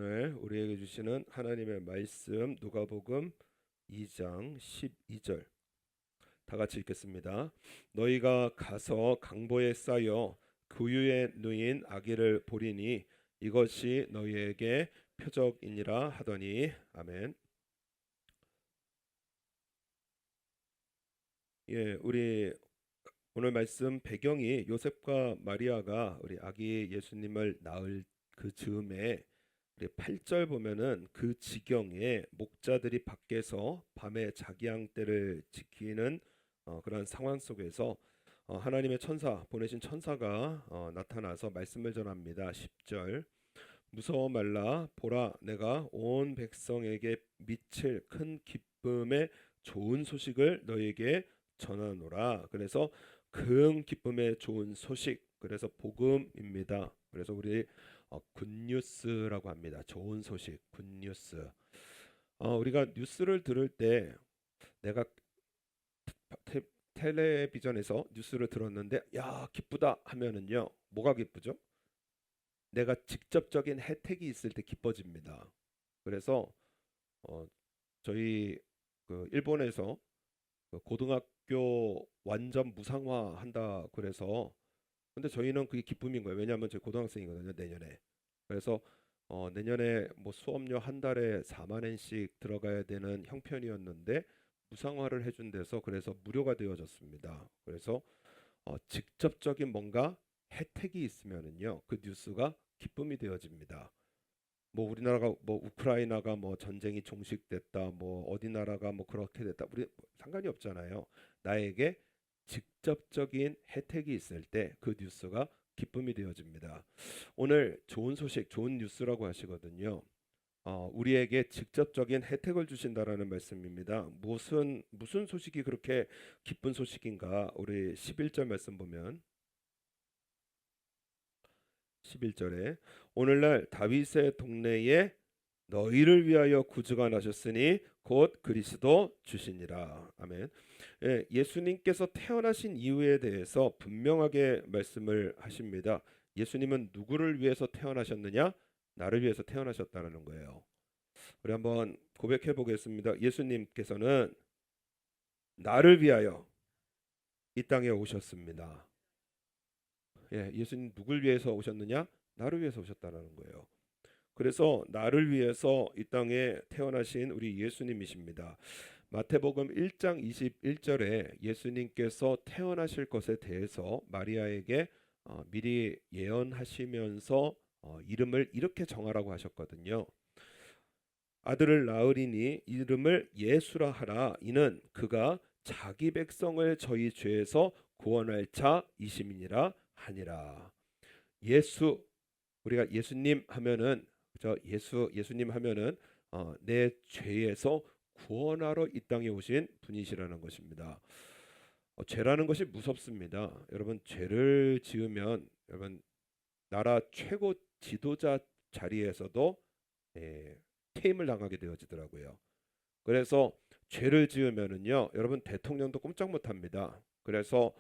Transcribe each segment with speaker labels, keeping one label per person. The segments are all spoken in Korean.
Speaker 1: 오늘 우리에게 주시는 하나님의 말씀 누가복음 2장 12절 다 같이 읽겠습니다. 너희가 가서 강보에 쌓여 구유에 누인 아기를 보리니 이것이 너희에게 표적이니라 하더니 아멘. 예, 우리 오늘 말씀 배경이 요셉과 마리아가 우리 아기 예수님을 낳을 그 즈음에 우리 8절 보면은 그 지경에 목자들이 밖에서 밤에 자기 양떼를 지키는 그런 상황 속에서 하나님의 천사 보내신 천사가 나타나서 말씀을 전합니다. 10절 무서워 말라 보라 내가 온 백성에게 미칠 큰 기쁨의 좋은 소식을 너에게 전하노라. 그래서 큰 기쁨의 좋은 소식 그래서 복음입니다. 그래서 우리 굿뉴스라고 합니다. 좋은 소식 굿뉴스. 우리가 뉴스를 들을 때 내가 테, 텔레비전에서 뉴스를 들었는데 야 기쁘다 하면은요 뭐가 기쁘죠? 내가 직접적인 혜택이 있을 때 기뻐집니다. 그래서 어, 저희 그 일본에서 그 고등학교 완전 무상화한다 그래서 근데 저희는 그게 기쁨인 거예요. 왜냐하면 저희 고등학생이거든요 내년에. 그래서 내년에 뭐 수업료 한 달에 4만 엔씩 들어가야 되는 형편이었는데 무상화를 해준 데서 그래서 무료가 되어졌습니다. 그래서 직접적인 뭔가 혜택이 있으면은요 그 뉴스가 기쁨이 되어집니다. 뭐 우리나라가 뭐 우크라이나가 뭐 전쟁이 종식됐다 뭐 어디 나라가 뭐 그렇게 됐다 우리 상관이 없잖아요. 나에게 직접적인 혜택이 있을 때 그 뉴스가 기쁨이 되어집니다. 오늘 좋은 소식 좋은 뉴스라고 하시거든요. 우리에게 직접적인 혜택을 주신다라는 말씀입니다. 무슨 소식이 그렇게 기쁜 소식인가? 우리 11절 말씀 보면 11절에 오늘날 다윗의 동네에 너희를 위하여 구주가 나셨으니 곧 그리스도 주시니라. 아멘. 예, 예수님께서 태어나신 이유에 대해서 분명하게 말씀을 하십니다. 예수님은 누구를 위해서 태어나셨느냐? 나를 위해서 태어나셨다는 거예요. 우리 한번 고백해 보겠습니다. 예수님께서는 나를 위하여 이 땅에 오셨습니다. 예, 예수님 누굴 위해서 오셨느냐? 나를 위해서 오셨다는 거예요. 그래서 나를 위해서 이 땅에 태어나신 우리 예수님이십니다. 마태복음 1장 21절에 예수님께서 태어나실 것에 대해서 마리아에게 미리 예언하시면서 이름을 이렇게 정하라고 하셨거든요. 아들을 낳으리니 이름을 예수라 하라. 이는 그가 자기 백성을 저희 죄에서 구원할 자이심이니라 하니라. 예수 우리가 예수님 하면은 예수님 하면은 내 죄에서 구원하러 이 땅에 오신 분이시라는 것입니다. 죄라는 것이 무섭습니다. 여러분 죄를 지으면 여러분 나라 최고 지도자 자리에서도 예, 퇴임을 당하게 되어지더라고요. 그래서 죄를 지으면은요 여러분 대통령도 꼼짝 못합니다. 그래서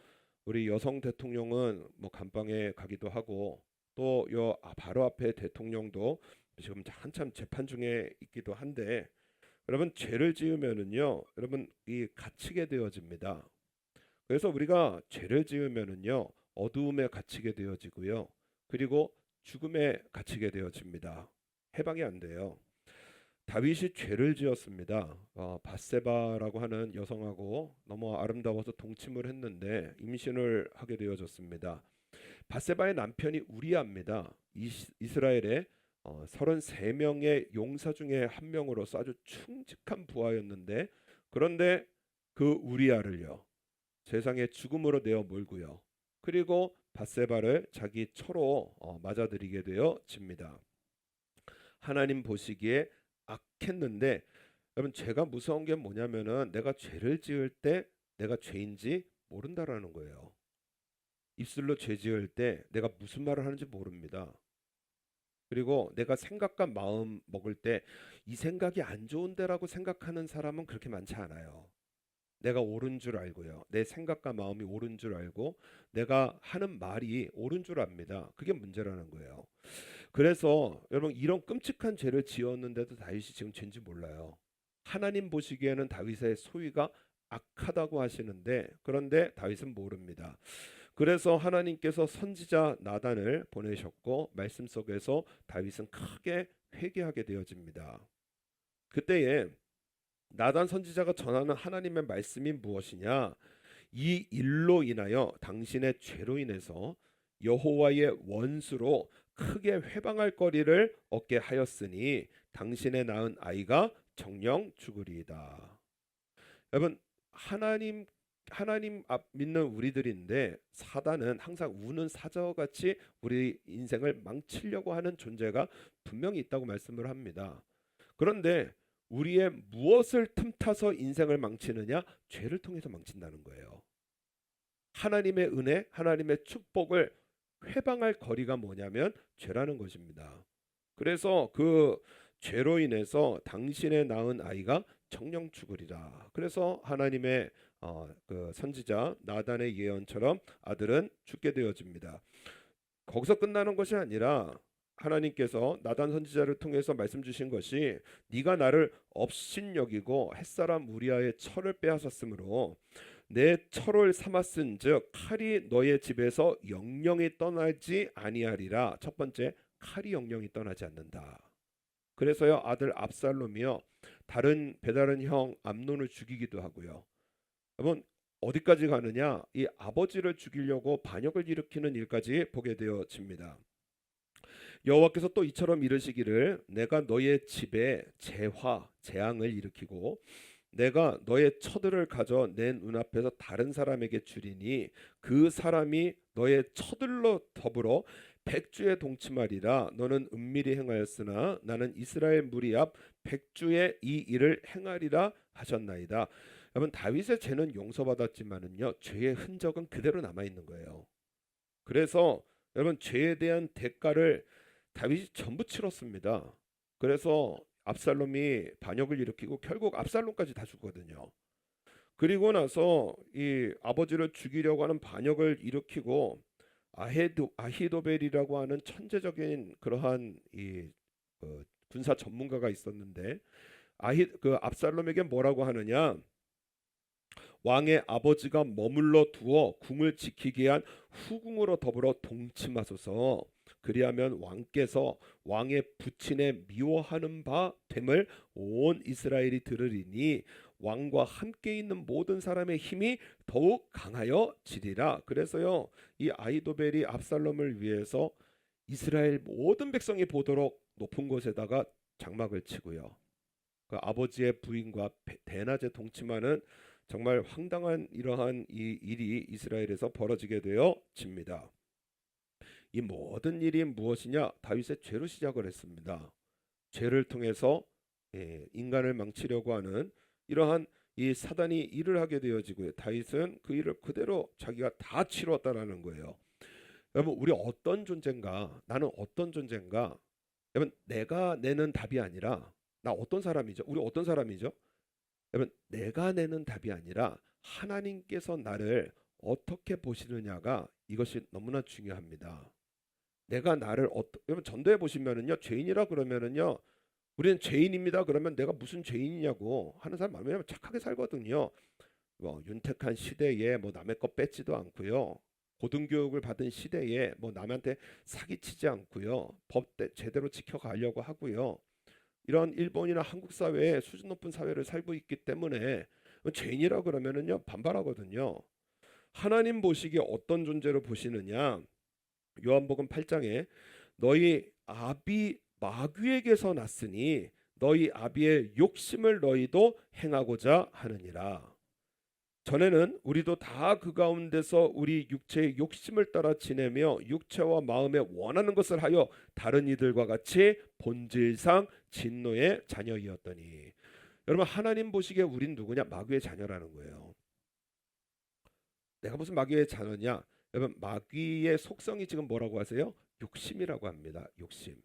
Speaker 1: 우리 여성 대통령은 뭐 감방에 가기도 하고 또 요 바로 앞에 대통령도 지금 한참 재판 중에 있기도 한데 여러분 죄를 지으면은요 여러분 이 갇히게 되어집니다. 그래서 우리가 죄를 지으면은요 어두움에 갇히게 되어지고요 그리고 죽음에 갇히게 되어집니다. 해방이 안 돼요. 다윗이 죄를 지었습니다. 밧세바라고 하는 여성하고 너무 아름다워서 동침을 했는데 임신을 하게 되어졌습니다. 밧세바의 남편이 우리아입니다. 이스라엘의 33명의 용사 중에 한 명으로서 아주 충직한 부하였는데 그런데 그 우리아를요 세상의 죽음으로 내어 몰고요. 그리고 밧세바를 자기 처로 맞아들이게 되어집니다. 하나님 보시기에 악했는데 여러분 죄가 무서운 게 뭐냐면은 내가 죄를 지을 때 내가 죄인지 모른다라는 거예요. 입술로 죄 지을 때 내가 무슨 말을 하는지 모릅니다. 그리고 내가 생각과 마음 먹을 때 이 생각이 안 좋은데라고 생각하는 사람은 그렇게 많지 않아요. 내가 옳은 줄 알고요. 내 생각과 마음이 옳은 줄 알고 내가 하는 말이 옳은 줄 압니다. 그게 문제라는 거예요. 그래서 여러분 이런 끔찍한 죄를 지었는데도 다윗이 지금 죄인지 몰라요. 하나님 보시기에는 다윗의 소위가 악하다고 하시는데 그런데 다윗은 모릅니다. 그래서 하나님께서 선지자 나단을 보내셨고 말씀 속에서 다윗은 크게 회개하게 되어집니다. 그때에 나단 선지자가 전하는 하나님의 말씀이 무엇이냐? 이 일로 인하여 당신의 죄로 인해서 여호와의 원수로 크게 회방할 거리를 얻게 하였으니 당신의 낳은 아이가 정령 죽으리이다. 여러분 하나님 앞 믿는 우리들인데 사단은 항상 우는 사자같이 우리 인생을 망치려고 하는 존재가 분명히 있다고 말씀을 합니다. 그런데 우리의 무엇을 틈타서 인생을 망치느냐? 죄를 통해서 망친다는 거예요. 하나님의 은혜, 하나님의 축복을 회방할 거리가 뭐냐면 죄라는 것입니다. 그래서 그 죄로 인해서 당신의 낳은 아이가 정령 죽으리라. 그래서 하나님의 그 선지자 나단의 예언처럼 아들은 죽게 되어집니다. 거기서 끝나는 것이 아니라 하나님께서 나단 선지자를 통해서 말씀 주신 것이 네가 나를 업신여기고 햇사람 우리아의 철을 빼앗았으므로 내 철을 삼았은즉 칼이 너의 집에서 영영이 떠나지 아니하리라. 첫 번째, 칼이 영영이 떠나지 않는다. 그래서요 아들 압살롬이요 다른 배다른 형 암논을 죽이기도 하고요. 여러분 어디까지 가느냐? 이 아버지를 죽이려고 반역을 일으키는 일까지 보게 되어집니다. 여호와께서 또 이처럼 이르시기를 내가 너의 집에 재앙을 일으키고 내가 너의 처들을 가져 내 눈앞에서 다른 사람에게 주리니 그 사람이 너의 처들로 더불어 백주에 동침하리라. 너는 은밀히 행하였으나 나는 이스라엘 무리 앞 백주에 이 일을 행하리라 하셨나이다. 여러분 다윗의 죄는 용서받았지만은요 죄의 흔적은 그대로 남아 있는 거예요. 그래서 여러분 죄에 대한 대가를 다윗이 전부 치렀습니다. 그래서 압살롬이 반역을 일으키고 결국 압살롬까지 다 죽거든요. 그리고 나서 이 아버지를 죽이려고 하는 반역을 일으키고 아히도벨이라고 하는 천재적인 그러한 이 군사 전문가가 있었는데 그 압살롬에게 뭐라고 하느냐? 왕의 아버지가 머물러 두어 궁을 지키게 한 후궁으로 더불어 동침하소서. 그리하면 왕께서 왕의 부친의 미워하는 바 됨을 온 이스라엘이 들으리니 왕과 함께 있는 모든 사람의 힘이 더욱 강하여 지리라. 그래서요 이 아히도벨이 압살롬을 위해서 이스라엘 모든 백성이 보도록 높은 곳에다가 장막을 치고요. 그 아버지의 부인과 대낮에 동침하는 정말 황당한 이러한 이 일이 이스라엘에서 벌어지게 되어집니다. 이 모든 일이 무엇이냐? 다윗의 죄로 시작을 했습니다. 죄를 통해서 인간을 망치려고 하는 이러한 이 사단이 일을 하게 되어지고요. 다윗은 그 일을 그대로 자기가 다 치루었다라는 거예요. 여러분 우리 어떤 존재인가? 나는 어떤 존재인가? 여러분 내가 내는 답이 아니라 나 어떤 사람이죠? 우리 어떤 사람이죠? 여러분 내가 내는 답이 아니라 하나님께서 나를 어떻게 보시느냐가 이것이 너무나 중요합니다. 내가 나를 여러분 전도해 보시면은요 죄인이라 그러면은요 우리는 죄인입니다 그러면 내가 무슨 죄인이냐고 하는 사람 많으면 착하게 살거든요. 뭐 윤택한 시대에 뭐 남의 거 뺏지도 않고요. 고등교육을 받은 시대에 뭐 남한테 사기치지 않고요. 법 제대로 지켜가려고 하고요. 이런 일본이나 한국 사회에 수준 높은 사회를 살고 있기 때문에 죄인이라 그러면은요 반발하거든요. 하나님 보시기에 어떤 존재로 보시느냐? 요한복음 8장에 너희 아비 마귀에게서 났으니 너희 아비의 욕심을 너희도 행하고자 하느니라. 전에는 우리도 다 그 가운데서 우리 육체의 욕심을 따라 지내며 육체와 마음에 원하는 것을 하여 다른 이들과 같이 본질상 진노의 자녀이었더니. 여러분 하나님 보시기에 우린 누구냐? 마귀의 자녀라는 거예요. 내가 무슨 마귀의 자녀냐? 여러분 마귀의 속성이 지금 뭐라고 하세요? 욕심이라고 합니다. 욕심.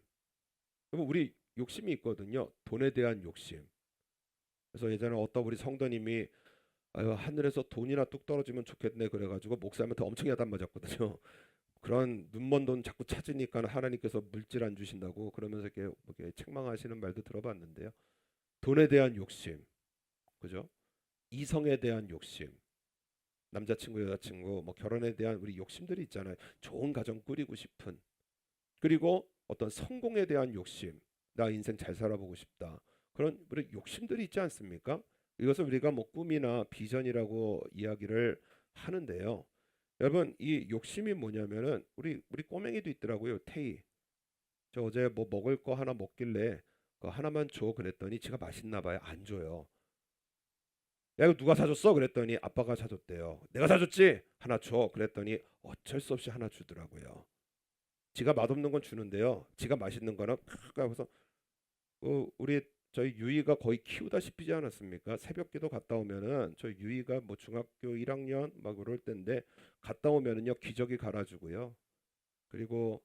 Speaker 1: 여러분 우리 욕심이 있거든요. 돈에 대한 욕심. 그래서 예전에 어떤 우리 성도님이 아유, 하늘에서 돈이나 뚝 떨어지면 좋겠네 그래가지고 목사님한테 엄청 야단 맞았거든요. 그런 눈먼 돈 자꾸 찾으니까 하나님께서 물질 안 주신다고 그러면서 이렇게 책망하시는 말도 들어봤는데요. 돈에 대한 욕심, 그죠? 이성에 대한 욕심, 남자친구, 여자친구, 뭐 결혼에 대한 우리 욕심들이 있잖아요. 좋은 가정 꾸리고 싶은, 그리고 어떤 성공에 대한 욕심, 나 인생 잘 살아보고 싶다. 그런 우리 욕심들이 있지 않습니까? 이것을 우리가 뭐 꿈이나 비전이라고 이야기를 하는데요. 여러분, 이 욕심이 뭐냐면은 우리 꼬맹이도 있더라고요. 태희. 저 어제 뭐 먹을 거 하나 먹길래 그거 하나만 줘 그랬더니 지가 맛있나 봐요. 안 줘요. 야, 이거 누가 사줬어? 그랬더니 아빠가 사줬대요. 내가 사줬지? 하나 줘. 그랬더니 어쩔 수 없이 하나 주더라고요. 지가 맛없는 건 주는데요. 지가 맛있는 거는 그래서 우리 저희 유이가 거의 키우다시피지 않았습니까? 새벽기도 갔다 오면은 저희 유이가 뭐 중학교 1학년 막 그럴 때인데 갔다 오면은요 기저귀 갈아주고요. 그리고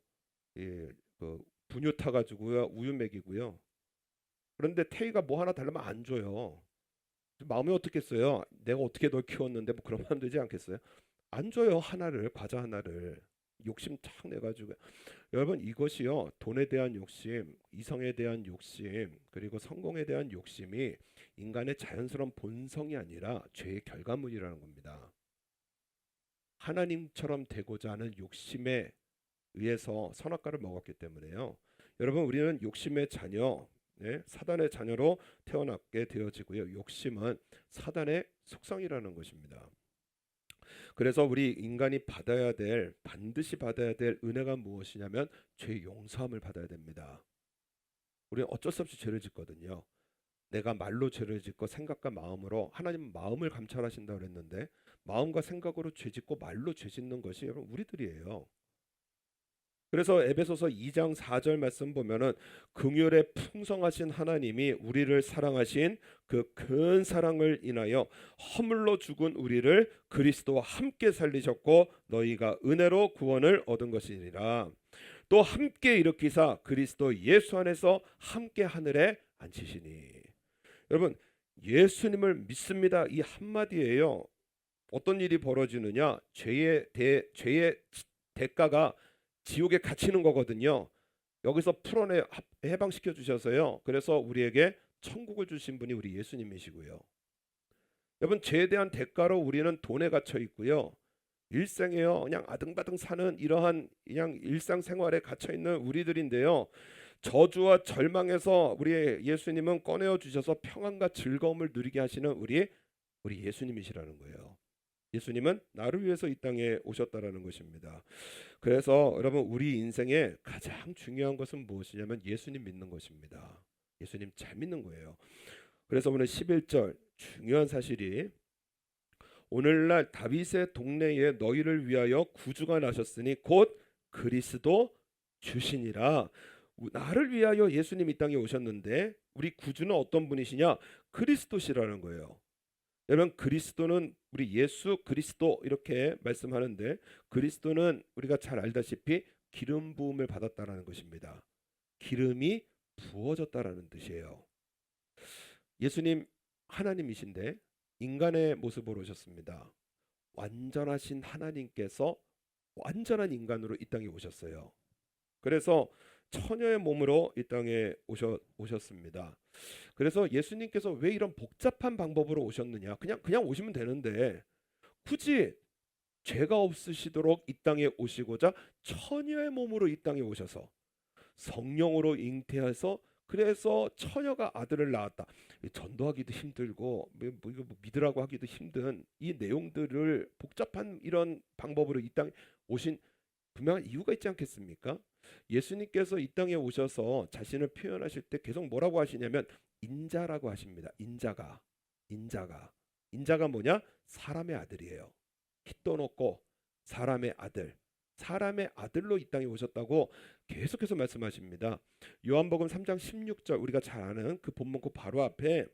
Speaker 1: 그 분유 타가지고요 우유 먹이고요. 그런데 태희가 뭐 하나 달라면 안 줘요. 마음이 어떻겠어요? 내가 어떻게 널 키웠는데 뭐 그러면 되지 않겠어요? 안 줘요 하나를 과자 하나를 욕심 착 내가지고 여러분 이것이요 돈에 대한 욕심, 이성에 대한 욕심, 그리고 성공에 대한 욕심이 인간의 자연스러운 본성이 아니라 죄의 결과물이라는 겁니다. 하나님처럼 되고자 하는 욕심에 의해서 선악과를 먹었기 때문에요. 여러분 우리는 욕심의 자녀, 사단의 자녀로 태어나게 되어지고요. 욕심은 사단의 속성이라는 것입니다. 그래서 우리 인간이 반드시 받아야 될 은혜가 무엇이냐면 죄 용서함을 받아야 됩니다. 우리는 어쩔 수 없이 죄를 짓거든요. 내가 말로 죄를 짓고 생각과 마음으로 하나님 마음을 감찰하신다 그랬는데 마음과 생각으로 죄 짓고 말로 죄 짓는 것이 여러분 우리들이에요. 그래서 에베소서 2장 4절 말씀 보면은 긍휼에 풍성하신 하나님이 우리를 사랑하신 그 큰 사랑을 인하여 허물로 죽은 우리를 그리스도와 함께 살리셨고 너희가 은혜로 구원을 얻은 것이니라. 또 함께 일으키사 그리스도 예수 안에서 함께 하늘에 앉히시니. 여러분 예수님을 믿습니다. 이 한마디예요. 어떤 일이 벌어지느냐? 죄의 대가가 지옥에 갇히는 거거든요. 여기서 풀어내 해방시켜 주셔서요. 그래서 우리에게 천국을 주신 분이 우리 예수님이시고요. 여러분 죄에 대한 대가로 우리는 돈에 갇혀 있고요. 일생에요 그냥 아등바등 사는 이러한 그냥 일상생활에 갇혀 있는 우리들인데요. 저주와 절망에서 우리 예수님은 꺼내어 주셔서 평안과 즐거움을 누리게 하시는 우리 예수님이시라는 거예요. 예수님은 나를 위해서 이 땅에 오셨다라는 것입니다. 그래서 여러분 우리 인생에 가장 중요한 것은 무엇이냐면 예수님 믿는 것입니다. 예수님 잘 믿는 거예요. 그래서 오늘 11절 중요한 사실이 오늘날 다윗의 동네에 너희를 위하여 구주가 나셨으니 곧 그리스도 주시니라. 나를 위하여 예수님 이 땅에 오셨는데 우리 구주는 어떤 분이시냐? 그리스도시라는 거예요. 여러분 그리스도는 우리 예수 그리스도 이렇게 말씀하는데 그리스도는 우리가 잘 알다시피 기름 부음을 받았다라는 것입니다. 기름이 부어졌다라는 뜻이에요. 예수님 하나님이신데 인간의 모습으로 오셨습니다. 완전하신 하나님께서 완전한 인간으로 이 땅에 오셨어요. 그래서 처녀의 몸으로 이 땅에 오셨습니다. 그래서 예수님께서 왜 이런 복잡한 방법으로 오셨느냐? 그냥 오시면 되는데 굳이 죄가 없으시도록 이 땅에 오시고자 처녀의 몸으로 이 땅에 오셔서 성령으로 잉태해서 그래서 처녀가 아들을 낳았다. 전도하기도 힘들고 이거 믿으라고 하기도 힘든 이 내용들을 복잡한 이런 방법으로 이 땅에 오신 분명한 이유가 있지 않겠습니까? 예수님께서 이 땅에 오셔서 자신을 표현하실 때 계속 뭐라고 하시냐면 인자라고 하십니다. 인자가 뭐냐? 사람의 아들이에요. 핏도 높고 사람의 아들로 이 땅에 오셨다고 계속해서 말씀하십니다. 요한복음 3장 16절 우리가 잘 아는 그 본문 그 바로 앞에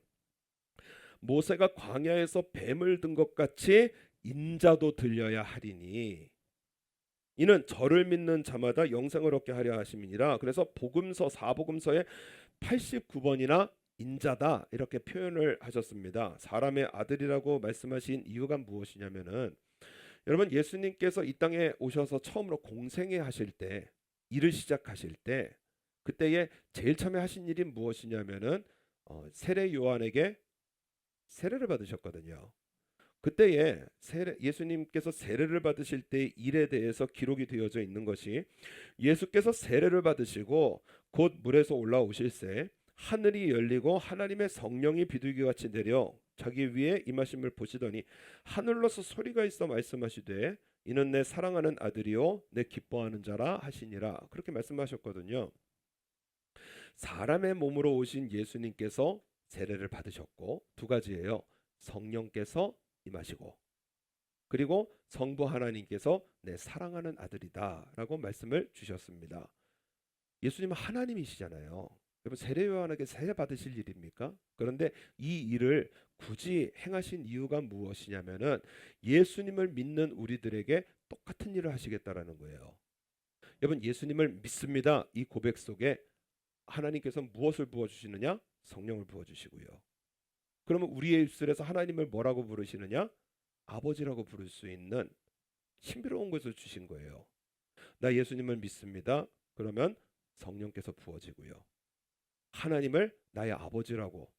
Speaker 1: 모세가 광야에서 뱀을 든 것 같이 인자도 들려야 하리니 이는 저를 믿는 자마다 영생을 얻게 하려 하심이니라. 그래서 복음서 4복음서에 89번이나 인자다 이렇게 표현을 하셨습니다. 사람의 아들이라고 말씀하신 이유가 무엇이냐면은 여러분 예수님께서 이 땅에 오셔서 처음으로 공생애 하실 때 일을 시작하실 때 그때에 제일 처음에 하신 일이 무엇이냐면은 세례 요한에게 세례를 받으셨거든요. 그때에 예수님께서 세례를 받으실 때 일에 대해서 기록이 되어져 있는 것이 예수께서 세례를 받으시고 곧 물에서 올라오실새 하늘이 열리고 하나님의 성령이 비둘기같이 내려 자기 위에 임하심을 보시더니 하늘로서 소리가 있어 말씀하시되 이는 내 사랑하는 아들이요 내 기뻐하는 자라 하시니라 그렇게 말씀하셨거든요. 사람의 몸으로 오신 예수님께서 세례를 받으셨고 두 가지예요. 성령께서 임하시고 그리고 성부 하나님께서 내 사랑하는 아들이다라고 말씀을 주셨습니다. 예수님은 하나님이시잖아요. 여러분 세례 요한에게 세례 받으실 일입니까? 그런데 이 일을 굳이 행하신 이유가 무엇이냐면은 예수님을 믿는 우리들에게 똑같은 일을 하시겠다라는 거예요. 여러분 예수님을 믿습니다. 이 고백 속에 하나님께서 무엇을 부어 주시느냐? 성령을 부어 주시고요. 그러면 우리의 입술에서 하나님을 뭐라고 부르시느냐? 아버지라고 부를 수 있는 신비로운 것을 주신 거예요. 나 예수님을 믿습니다. 그러면 성령께서 부어지고요. 하나님을 나의 아버지라고.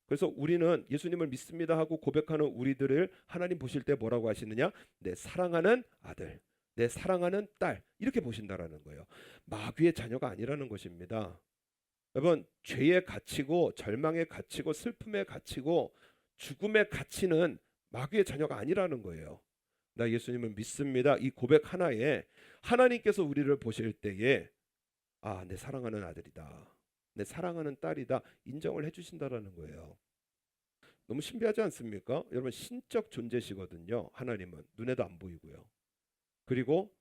Speaker 1: 그래서 우리는 예수님을 믿습니다 하고 고백하는 우리들을 하나님 보실 때 뭐라고 하시느냐? 내 사랑하는 아들, 내 사랑하는 딸 이렇게 보신다라는 거예요. 마귀의 자녀가 아니라는 것입니다. 여러분 죄에 갇히고 절망에 갇히고 슬픔에 갇히고 죽음에 갇히는 마귀의 자녀가 아니라는 거예요. 나 예수님을 믿습니다. 이 고백 하나에 하나님께서 우리를 보실 때에 내 사랑하는 아들이다. 내 사랑하는 딸이다. 인정을 해주신다라는 거예요. 너무 신비하지 않습니까? 여러분 신적 존재시거든요. 하나님은 눈에도 안 보이고요. 그리고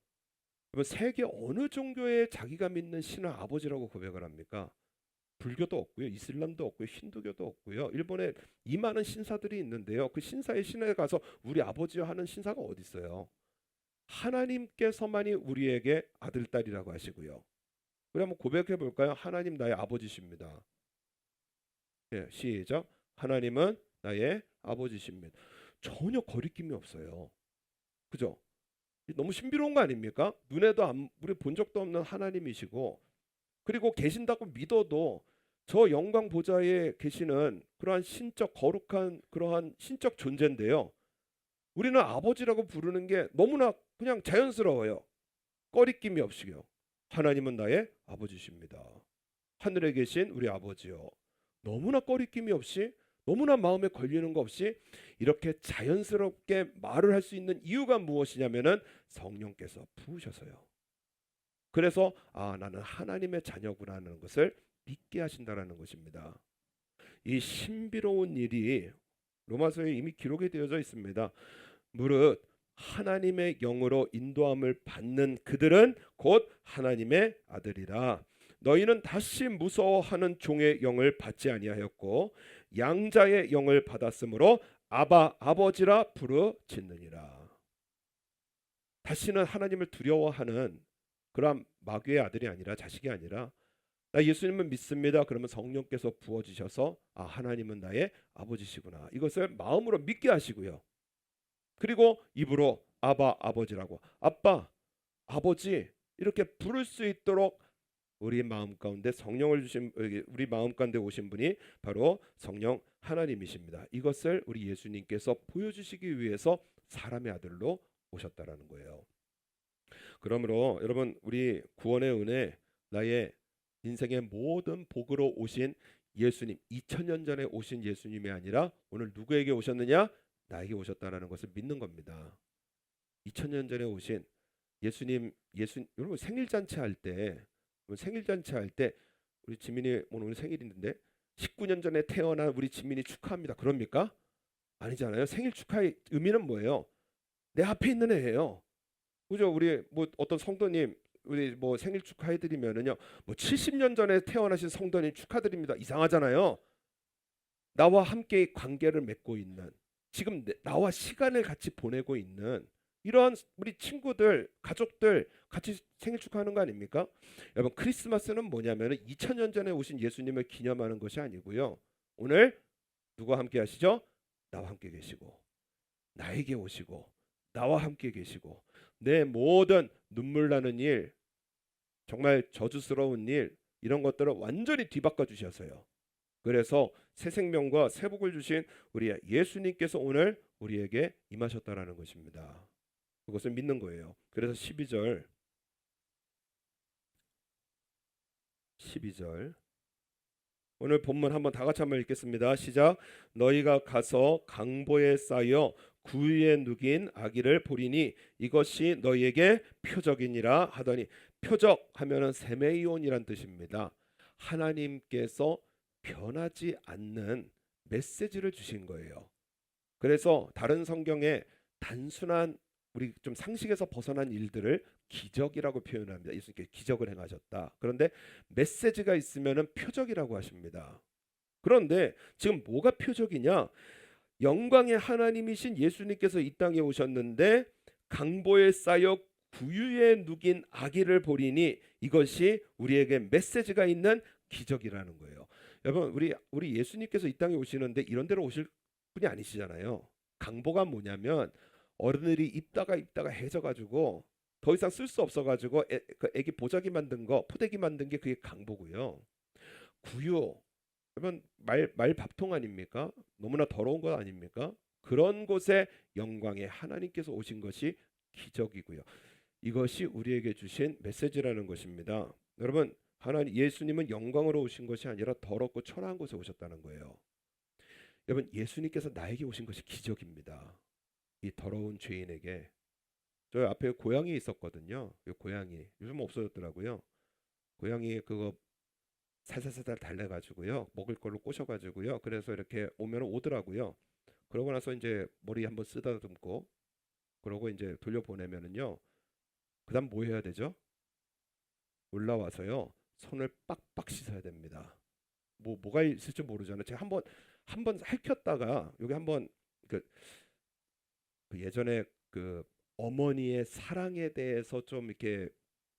Speaker 1: 여러분 세계 어느 종교에 자기가 믿는 신을 아버지라고 고백을 합니까? 불교도 없고요, 이슬람도 없고요, 힌두교도 없고요. 일본에 이 많은 신사들이 있는데요. 그 신사의 신에 가서 우리 아버지와 하는 신사가 어디 있어요? 하나님께서만이 우리에게 아들, 딸이라고 하시고요. 우리 한번 고백해 볼까요? 하나님 나의 아버지십니다. 예, 시작. 하나님은 나의 아버지십니다. 전혀 거리낌이 없어요. 그죠? 너무 신비로운 거 아닙니까? 눈에도 우리 본 적도 없는 하나님이시고 그리고 계신다고 믿어도 저 영광 보좌에 계시는 그러한 신적 거룩한 그러한 신적 존재인데요. 우리는 아버지라고 부르는 게 너무나 그냥 자연스러워요. 꺼리낌이 없이요. 하나님은 나의 아버지십니다. 하늘에 계신 우리 아버지요. 너무나 꺼리낌이 없이 너무나 마음에 걸리는 거 없이 이렇게 자연스럽게 말을 할 수 있는 이유가 무엇이냐면은 성령께서 부으셔서요. 그래서 나는 하나님의 자녀구나라는 것을 믿게 하신다라는 것입니다. 이 신비로운 일이 로마서에 이미 기록이 되어져 있습니다. 무릇 하나님의 영으로 인도함을 받는 그들은 곧 하나님의 아들이라. 너희는 다시 무서워하는 종의 영을 받지 아니하였고 양자의 영을 받았으므로 아바 아버지라 부르짖느니라. 다시는 하나님을 두려워하는 그러한 마귀의 아들이 아니라 자식이 아니라 나 예수님을 믿습니다. 그러면 성령께서 부어주셔서 하나님은 나의 아버지시구나. 이것을 마음으로 믿게 하시고요. 그리고 입으로 아바 아버지라고 아빠 아버지 이렇게 부를 수 있도록 우리 마음 가운데 성령을 주신 우리 마음 가운데 오신 분이 바로 성령 하나님이십니다. 이것을 우리 예수님께서 보여주시기 위해서 사람의 아들로 오셨다라는 거예요. 그러므로 여러분 우리 구원의 은혜 나의 인생의 모든 복으로 오신 예수님 2000년 전에 오신 예수님이 아니라 오늘 누구에게 오셨느냐? 나에게 오셨다라는 것을 믿는 겁니다. 2000년 전에 오신 예수님 여러분 생일 잔치 할 때 우리 지민이 오늘 생일인데 19년 전에 태어난 우리 지민이 축하합니다. 그럽니까? 아니잖아요. 생일 축하의 의미는 뭐예요? 내 앞에 있는 애예요. 그죠? 우리 뭐 어떤 성도님 우리 뭐 생일 축하해드리면은요 뭐 70년 전에 태어나신 성도님 축하드립니다. 이상하잖아요. 나와 함께 관계를 맺고 있는 지금 나와 시간을 같이 보내고 있는 이러한 우리 친구들, 가족들 같이 생일 축하하는 거 아닙니까? 여러분 크리스마스는 뭐냐면은 2000년 전에 오신 예수님을 기념하는 것이 아니고요. 오늘 누구와 함께 하시죠? 나와 함께 계시고 나에게 오시고 나와 함께 계시고 내 모든 눈물 나는 일, 정말 저주스러운 일 이런 것들을 완전히 뒤바꿔 주셔서요. 그래서 새 생명과 새 복을 주신 우리 예수님께서 오늘 우리에게 임하셨다라는 것입니다. 그것을 믿는 거예요. 그래서 12절 오늘 본문 한번 다 같이 한번 읽겠습니다. 시작. 너희가 가서 강보에 쌓여 구유에 누긴 아기를 보리니 이것이 너희에게 표적이니라 하더니, 표적 하면은 세메이온이란 뜻입니다. 하나님께서 변하지 않는 메시지를 주신 거예요. 그래서 다른 성경에 단순한 우리 좀 상식에서 벗어난 일들을 기적이라고 표현합니다. 예수님께 기적을 행하셨다. 그런데 메시지가 있으면은 표적이라고 하십니다. 그런데 지금 뭐가 표적이냐? 영광의 하나님이신 예수님께서 이 땅에 오셨는데 강보에 쌓여 구유에 누긴 아기를 보리니 이것이 우리에게 메시지가 있는 기적이라는 거예요. 여러분 우리 예수님께서 이 땅에 오시는데 이런 데로 오실 분이 아니시잖아요. 강보가 뭐냐면 어른들이 입다가 해져가지고 더 이상 쓸 수 없어가지고 그 애기 보자기 만든 거, 포대기 만든 게 그게 강보고요. 구유, 그러면 말 밥통 아닙니까? 너무나 더러운 것 아닙니까? 그런 곳에 영광의 하나님께서 오신 것이 기적이고요. 이것이 우리에게 주신 메시지라는 것입니다. 여러분, 하나님 예수님은 영광으로 오신 것이 아니라 더럽고 초라한 곳에 오셨다는 거예요. 여러분, 예수님께서 나에게 오신 것이 기적입니다. 이 더러운 죄인에게. 저 앞에 고양이 있었거든요. 이 고양이 요즘 없어졌더라고요. 고양이 그거 살살살살 달래가지고요, 먹을 걸로 꼬셔가지고요. 그래서 이렇게 오면 오더라고요. 그러고 나서 이제 머리 한번 쓰다듬고 그러고 이제 돌려보내면은요. 그다음 뭐 해야 되죠? 올라와서요. 손을 빡빡 씻어야 됩니다. 뭐가 있을지 모르잖아요. 제가 한번 핥혔다가 여기 한번 그, 그 예전에 그 어머니의 사랑에 대해서 좀 이렇게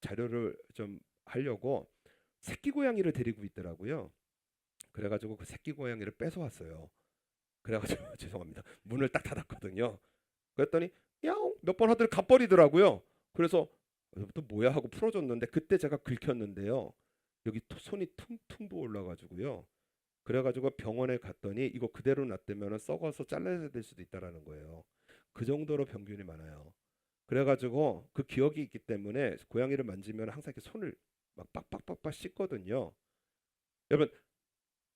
Speaker 1: 자료를 좀 하려고 새끼 고양이를 데리고 있더라고요. 그래가지고 그 새끼 고양이를 뺏어왔어요. 그래가지고 죄송합니다. 문을 딱 닫았거든요. 그랬더니 야옹 몇 번 하더니 가버리더라고요. 그래서 또 뭐야 하고 풀어줬는데 그때 제가 긁혔는데요. 여기 손이 퉁퉁 부어 올라가지고요. 그래가지고 병원에 갔더니 이거 그대로 놔두면 썩어서 잘라야 될 수도 있다라는 거예요. 그 정도로 병균이 많아요. 그래가지고 그 기억이 있기 때문에 고양이를 만지면 항상 이렇게 손을 막 빡빡빡빡 씻거든요. 여러분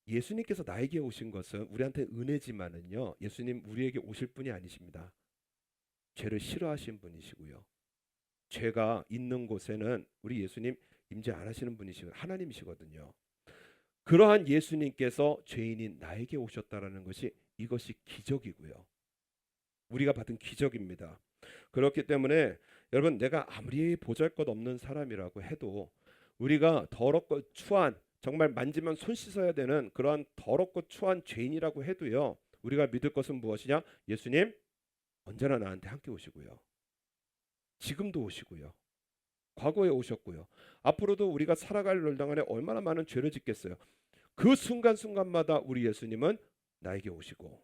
Speaker 1: 예수님께서 나에게 오신 것은 우리한테 은혜지만은요. 예수님 우리에게 오실 분이 아니십니다. 죄를 싫어하신 분이시고요. 죄가 있는 곳에는 우리 예수님 임재 안 하시는 분이시고 하나님이시거든요. 그러한 예수님께서 죄인인 나에게 오셨다라는 것이 이것이 기적이고요. 우리가 받은 기적입니다. 그렇기 때문에 여러분 내가 아무리 보잘것없는 사람이라고 해도 우리가 더럽고 추한 정말 만지면 손 씻어야 되는 그러한 더럽고 추한 죄인이라고 해도요. 우리가 믿을 것은 무엇이냐? 예수님 언제나 나한테 함께 오시고요. 지금도 오시고요. 과거에 오셨고요. 앞으로도 우리가 살아갈 널당 안에 얼마나 많은 죄를 짓겠어요. 그 순간순간마다 우리 예수님은 나에게 오시고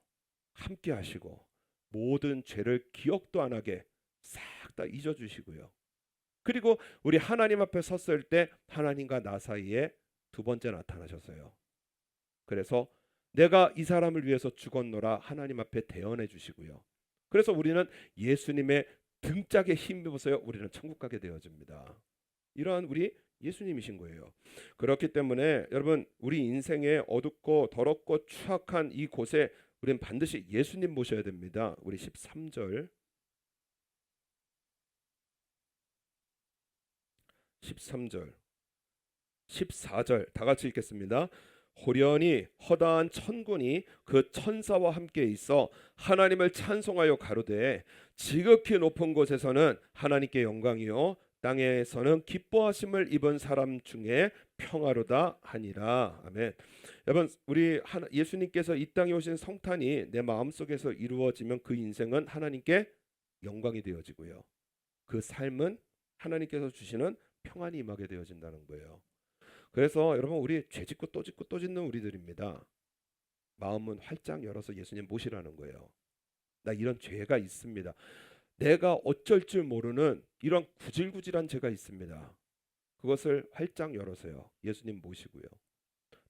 Speaker 1: 함께 하시고 모든 죄를 기억도 안 하게 싹 다 잊어주시고요. 그리고 우리 하나님 앞에 섰을 때 하나님과 나 사이에 두 번째 나타나셨어요. 그래서 내가 이 사람을 위해서 죽었노라 하나님 앞에 대언해 주시고요. 그래서 우리는 예수님의 등짝에 힘입어서요 우리는 천국 가게 되어집니다. 이러한 우리 예수님이신 거예요. 그렇기 때문에 여러분 우리 인생에 어둡고 더럽고 추악한 이 곳에 우리는 반드시 예수님 모셔야 됩니다. 우리 13절 13절 14절 다 같이 읽겠습니다. 호련히 허다한 천군이 그 천사와 함께 있어 하나님을 찬송하여 가로되 지극히 높은 곳에서는 하나님께 영광이요 땅에서는 기뻐하심을 입은 사람 중에 평화로다 하니라. 아멘. 여러분 우리 예수님께서 이 땅에 오신 성탄이 내 마음속에서 이루어지면 그 인생은 하나님께 영광이 되어지고요. 그 삶은 하나님께서 주시는 평안이 임하게 되어진다는 거예요. 그래서 여러분, 우리 죄 짓고 또 짓고 또 짓는 우리들입니다. 마음은 활짝 열어서 예수님 모시라는 거예요. 나 이런 죄가 있습니다. 내가 어쩔 줄 모르는 이런 구질구질한 죄가 있습니다. 그것을 활짝 열어서요, 예수님 모시고요.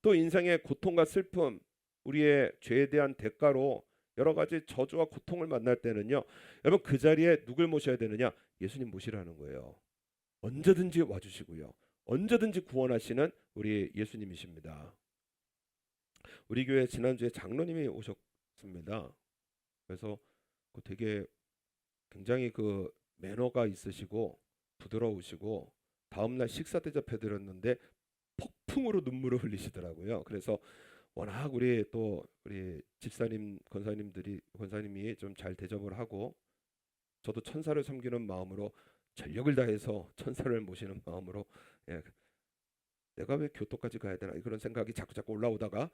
Speaker 1: 또 인생의 고통과 슬픔, 우리의 죄에 대한 대가로 여러 가지 저주와 고통을 만날 때는요, 여러분 그 자리에 누굴 모셔야 되느냐? 예수님 모시라는 거예요. 언제든지 와주시고요, 언제든지 구원하시는 우리 예수님이십니다. 우리 교회 지난주에 장로님이 오셨습니다. 그래서 되게 굉장히 그 매너가 있으시고 부드러우시고, 다음날 식사 대접해 드렸는데 폭풍으로 눈물을 흘리시더라고요. 그래서 워낙 우리 집사님 권사님이 좀 잘 대접을 하고, 저도 천사를 섬기는 마음으로 전력을 다해서 천사를 모시는 마음으로, 예, 내가 왜 교토까지 가야 되나 그런 생각이 자꾸 올라오다가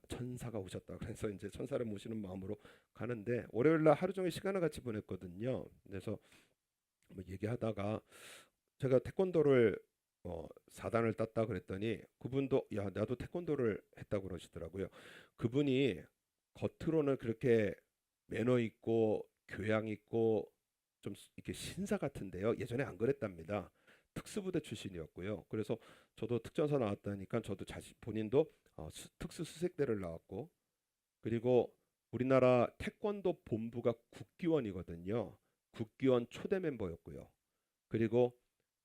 Speaker 1: 천사가 오셨다. 그래서 이제 천사를 모시는 마음으로 가는데, 월요일 날 하루 종일 시간을 같이 보냈거든요. 그래서 뭐 얘기하다가 제가 태권도를 4단을 땄다 그랬더니 그분도 야 나도 태권도를 했다고 그러시더라고요. 그분이 겉으로는 그렇게 매너 있고 교양 있고 좀 이렇게 신사 같은데요, 예전에 안 그랬답니다. 특수부대 출신이었고요. 그래서 저도 특전사 나왔다니까 저도 자신 본인도 특수 수색대를 나왔고, 그리고 우리나라 태권도 본부가 국기원이거든요. 국기원 초대 멤버였고요. 그리고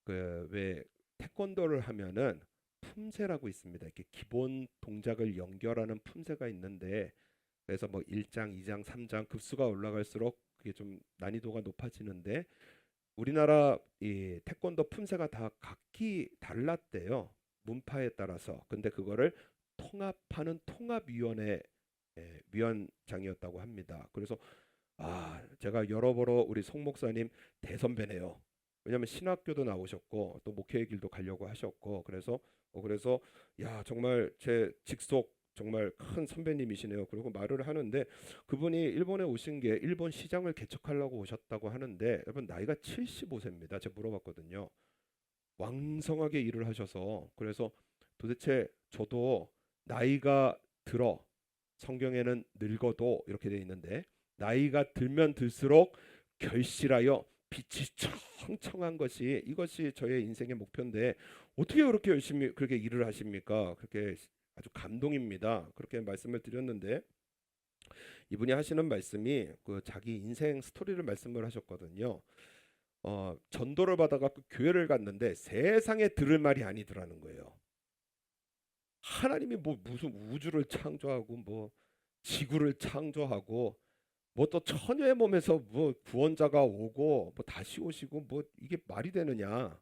Speaker 1: 그 왜 태권도를 하면은 품새라고 있습니다. 이렇게 기본 동작을 연결하는 품새가 있는데, 그래서 뭐 1장, 2장, 3장 급수가 올라갈수록 그게 좀 난이도가 높아지는데, 우리나라 이 태권도 품새가 다 각기 달랐대요, 문파에 따라서. 근데 그거를 통합하는 통합위원회 위원장이었다고 합니다. 그래서 제가 여러모로 우리 송 목사님 대선배네요. 왜냐하면 신학교도 나오셨고 또 목회의 길도 가려고 하셨고, 그래서 야 정말 제 직속 정말 큰 선배님이시네요. 그리고 말을 하는데, 그분이 일본에 오신 게 일본 시장을 개척하려고 오셨다고 하는데, 여러분 나이가 75세입니다. 제가 물어봤거든요. 왕성하게 일을 하셔서, 그래서 도대체 저도 나이가 들어, 성경에는 늙어도 이렇게 돼 있는데, 나이가 들면 들수록 결실하여 빛이 청청한 것이, 이것이 저의 인생의 목표인데 어떻게 그렇게 열심히 그렇게 일을 하십니까? 그렇게 아주 감동입니다. 그렇게 말씀을 드렸는데, 이분이 하시는 말씀이 그 자기 인생 스토리를 말씀을 하셨거든요. 전도를 받아가 교회를 갔는데 세상에 들을 말이 아니더라는 거예요. 하나님이 뭐 무슨 우주를 창조하고 뭐 지구를 창조하고 뭐 또 처녀의 몸에서 뭐 구원자가 오고 뭐 다시 오시고 뭐 이게 말이 되느냐.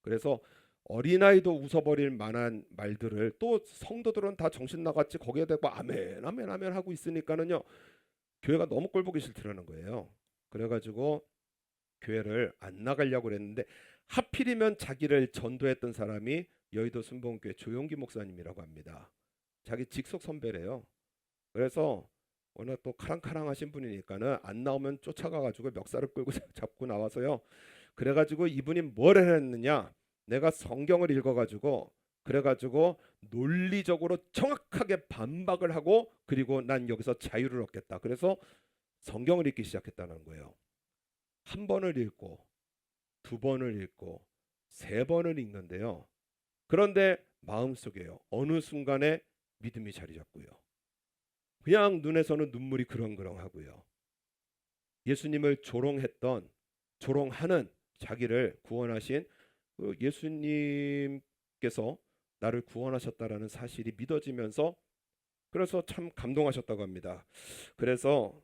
Speaker 1: 그래서 어린아이도 웃어버릴 만한 말들을 또 성도들은 다 정신 나갔지 거기에 대고 아멘 아멘 아멘 하고 있으니까는요, 교회가 너무 꼴보기 싫더라는 거예요. 그래가지고 교회를 안 나가려고 그랬는데, 하필이면 자기를 전도했던 사람이 여의도 순복음교회 조용기 목사님이라고 합니다. 자기 직속 선배래요. 그래서 워낙 또 카랑카랑하신 분이니까는 안 나오면 쫓아가가지고 멱살을 끌고 잡고 나와서요. 그래가지고 이분이 뭘 했느냐? 내가 성경을 읽어가지고 그래가지고 논리적으로 정확하게 반박을 하고, 그리고 난 여기서 자유를 얻겠다. 그래서 성경을 읽기 시작했다는 거예요. 한 번을 읽고 두 번을 읽고 세 번을 읽는데요. 그런데 마음속에요, 어느 순간에 믿음이 자리 잡고요. 그냥 눈에서는 눈물이 그렁그렁하고요. 예수님을 조롱하는 자기를 구원하신 그 예수님께서 나를 구원하셨다라는 사실이 믿어지면서, 그래서 참 감동하셨다고 합니다. 그래서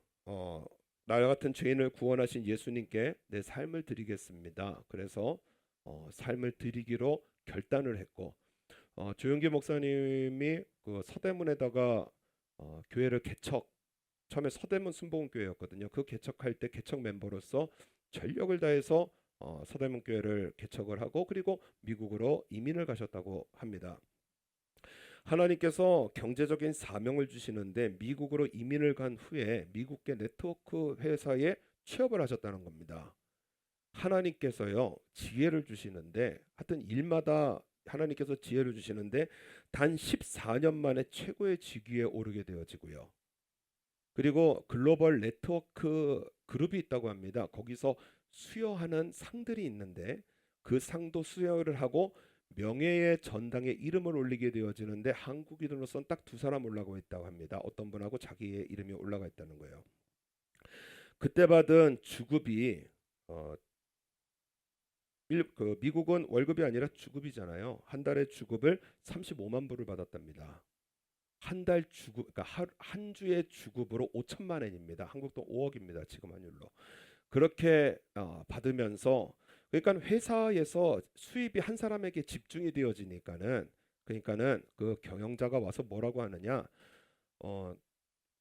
Speaker 1: 나 같은 죄인을 구원하신 예수님께 내 삶을 드리겠습니다. 그래서 삶을 드리기로 결단을 했고, 조용기 목사님이 그 서대문에다가 교회를 처음에 서대문 순복음교회였거든요. 그 개척할 때 개척 멤버로서 전력을 다해서 서대문 교회를 개척을 하고, 그리고 미국으로 이민을 가셨다고 합니다. 하나님께서 경제적인 사명을 주시는데, 미국으로 이민을 간 후에 미국계 네트워크 회사에 취업을 하셨다는 겁니다. 하나님께서요 지혜를 주시는데 하여튼 일마다 하나님께서 지혜를 주시는데 단 14년 만에 최고의 직위에 오르게 되어지고요. 그리고 글로벌 네트워크 그룹이 있다고 합니다. 거기서 수여하는 상들이 있는데 그 상도 수여를 하고 명예의 전당에 이름을 올리게 되어지는데 한국인으로서는 딱 두 사람 올라가 있다고 합니다. 어떤 분하고 자기의 이름이 올라가 있다는 거예요. 그때 받은 주급이 미국은 월급이 아니라 주급이잖아요. 한 달에 주급을 35만 불을 받았답니다. 한 달 주급, 그러니까 한 주의 주급으로 5천만 원입니다. 한국 돈 5억입니다. 지금 환율로. 그렇게 받으면서 그러니까 회사에서 수입이 한 사람에게 집중이 되어지니까는 그 경영자가 와서 뭐라고 하느냐, 어,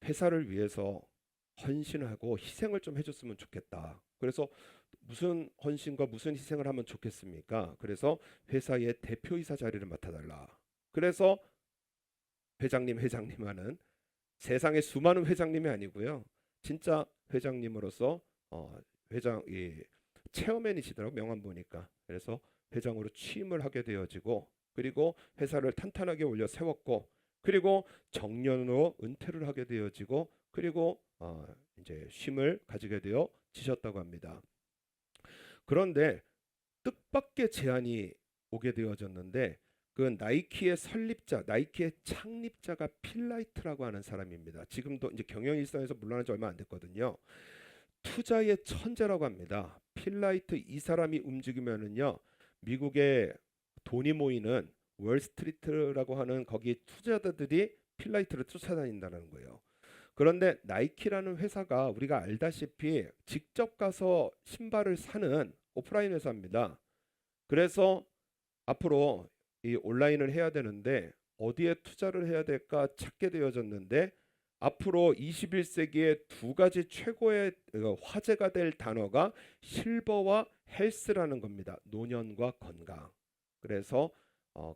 Speaker 1: 회사를 위해서 헌신하고 희생을 좀 해줬으면 좋겠다. 그래서 무슨 헌신과 무슨 희생을 하면 좋겠습니까? 그래서 회사의 대표이사 자리를 맡아달라. 그래서 회장님 하는 세상에 수많은 회장님이 아니고요. 진짜 회장님으로서 회장 이 체어맨이시더라고 명함 보니까. 그래서 회장으로 취임을 하게 되어지고 그리고 회사를 탄탄하게 올려 세웠고 그리고 정년으로 은퇴를 하게 되어지고 그리고 이제 쉼을 가지게 되어 지셨다고 합니다. 그런데 뜻밖의 제안이 오게 되어졌는데 그 나이키의 설립자, 나이키의 창립자가 필라이트라고 하는 사람입니다. 지금도 이제 경영 일선에서 물러난 지 얼마 안 됐거든요. 투자의 천재라고 합니다. 필라이트 이 사람이 움직이면은요, 미국의 돈이 모이는 월스트리트라고 하는 거기 투자자들이 필라이트를 쫓아다닌다는 거예요. 그런데 나이키라는 회사가 우리가 알다시피 직접 가서 신발을 사는 오프라인 회사입니다. 그래서 앞으로 이 온라인을 해야 되는데 어디에 투자를 해야 될까 찾게 되어졌는데 앞으로 21세기의 두 가지 최고의 화제가 될 단어가 실버와 헬스라는 겁니다. 노년과 건강. 그래서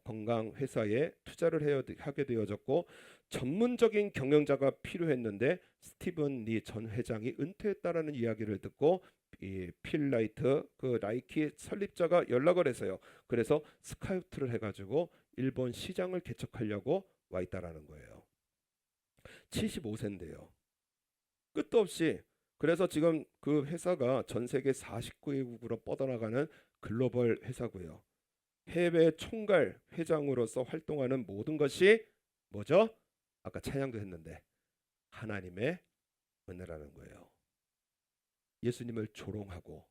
Speaker 1: 건강 회사에 투자를 하게 되어졌고 전문적인 경영자가 필요했는데 스티븐 리 전 회장이 은퇴했다라는 이야기를 듣고 이 필라이트 그 나이키 설립자가 연락을 해서요. 그래서 스카우트를 해가지고 일본 시장을 개척하려고 와 있다라는 거예요. 75세인데요. 끝도 없이 그래서 지금 그 회사가 전 세계 49개국으로 뻗어나가는 글로벌 회사고요. 해외 총괄 회장으로서 활동하는 모든 것이 뭐죠? 아까 찬양도 했는데 하나님의 은혜라는 거예요. 예수님을 조롱하고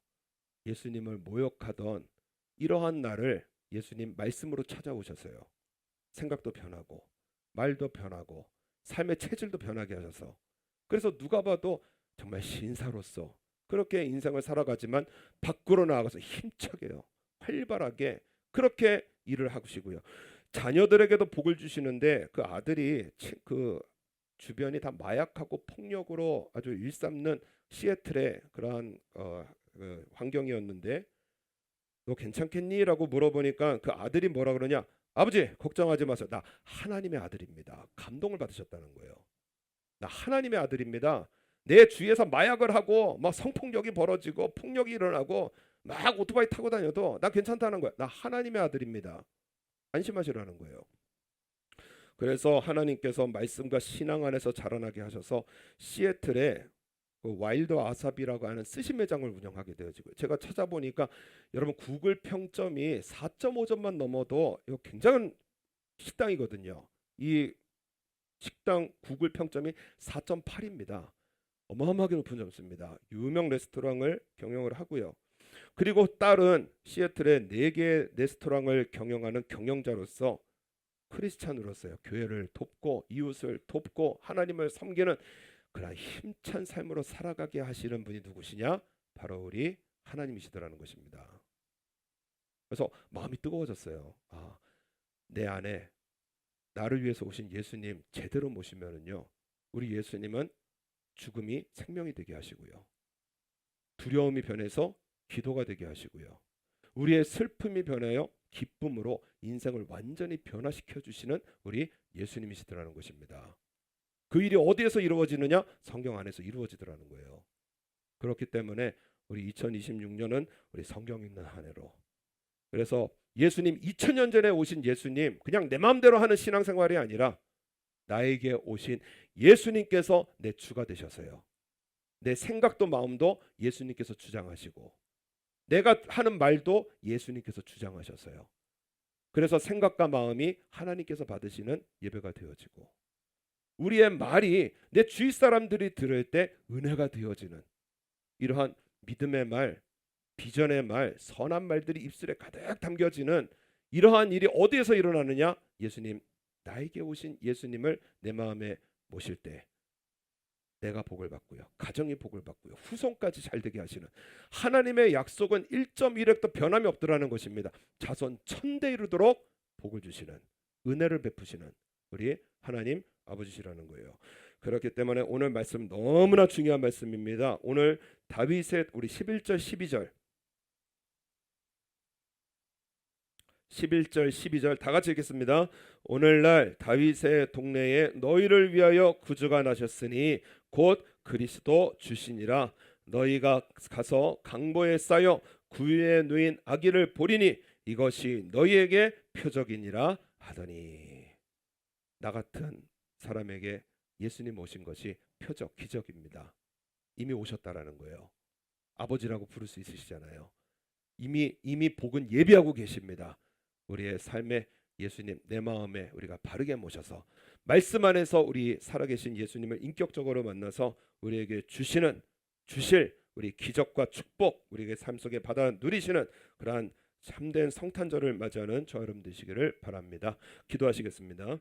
Speaker 1: 예수님을 모욕하던 이러한 나를 예수님 말씀으로 찾아오셨어요. 생각도 변하고 말도 변하고 삶의 체질도 변하게 하셔서 그래서 누가 봐도 정말 신사로서 그렇게 인생을 살아가지만 밖으로 나아가서 힘차게요. 활발하게 그렇게 일을 하시고요. 자녀들에게도 복을 주시는데 그 아들이 그 주변이 다 마약하고 폭력으로 아주 일삼는 시애틀의 그러한 그 환경이었는데 너 괜찮겠니? 라고 물어보니까 그 아들이 뭐라 그러냐? 아버지 걱정하지 마세요. 나 하나님의 아들입니다. 감동을 받으셨다는 거예요. 나 하나님의 아들입니다. 내 주위에서 마약을 하고 막 성폭력이 벌어지고 폭력이 일어나고 막 오토바이 타고 다녀도 나 괜찮다는 거야. 나 하나님의 아들입니다. 안심하시라는 거예요. 그래서 하나님께서 말씀과 신앙 안에서 자라나게 하셔서 시애틀에 그 와일드 아삽이라고 하는 스시 매장을 운영하게 되어지고 제가 찾아보니까 여러분 구글 평점이 4.5점만 넘어도 이거 굉장한 식당이거든요. 이 식당 구글 평점이 4.8입니다. 어마어마하게 높은 점수입니다. 유명 레스토랑을 경영을 하고요. 그리고 딸은 시애틀에 4개 레스토랑을 경영하는 경영자로서 크리스찬으로서요. 교회를 돕고 이웃을 돕고 하나님을 섬기는 그런 힘찬 삶으로 살아가게 하시는 분이 누구시냐? 바로 우리 하나님이시더라는 것입니다. 그래서 마음이 뜨거워졌어요. 내 안에 나를 위해서 오신 예수님 제대로 모시면은요. 우리 예수님은 죽음이 생명이 되게 하시고요. 두려움이 변해서 기도가 되게 하시고요. 우리의 슬픔이 변하여 기쁨으로 인생을 완전히 변화시켜 주시는 우리 예수님이시더라는 것입니다. 그 일이 어디에서 이루어지느냐? 성경 안에서 이루어지더라는 거예요. 그렇기 때문에 우리 2026년은 우리 성경 읽는 한 해로, 그래서 예수님 2000년 전에 오신 예수님 그냥 내 마음대로 하는 신앙생활이 아니라 나에게 오신 예수님께서 내 주가 되셔서요. 내 생각도 마음도 예수님께서 주장하시고 내가 하는 말도 예수님께서 주장하셔서요. 그래서 생각과 마음이 하나님께서 받으시는 예배가 되어지고 우리의 말이 내 주위 사람들이 들을 때 은혜가 되어지는 이러한 믿음의 말, 비전의 말, 선한 말들이 입술에 가득 담겨지는 이러한 일이 어디에서 일어나느냐? 예수님, 나에게 오신 예수님을 내 마음에 모실 때 내가 복을 받고요, 가정이 복을 받고요, 후손까지 잘되게 하시는 하나님의 약속은 1.1획도 변함이 없더라는 것입니다. 자손 1000대 이르도록 복을 주시는, 은혜를 베푸시는 우리 하나님 아버지시라는 거예요. 그렇기 때문에 오늘 말씀 너무나 중요한 말씀입니다. 오늘 다윗의 우리 11절 12절 11절 12절 다 같이 읽겠습니다. 오늘날 다윗의 동네에 너희를 위하여 구주가 나셨으니 곧 그리스도 주시니라. 너희가 가서 강보에 쌓여 구유에 누인 아기를 보리니 이것이 너희에게 표적이니라 하더니, 나 같은 사람에게 예수님 오신 것이 표적, 기적입니다. 이미 오셨다라는 거예요. 아버지라고 부를 수 있으시잖아요. 이미 복은 예비하고 계십니다. 우리의 삶에 예수님 내 마음에 우리가 바르게 모셔서 말씀 안에서 우리 살아계신 예수님을 인격적으로 만나서 우리에게 주실 우리 기적과 축복 우리에게 삶 속에 받아 누리시는 그러한 참된 성탄절을 맞이하는 저 여러분 되시기를 바랍니다. 기도하시겠습니다.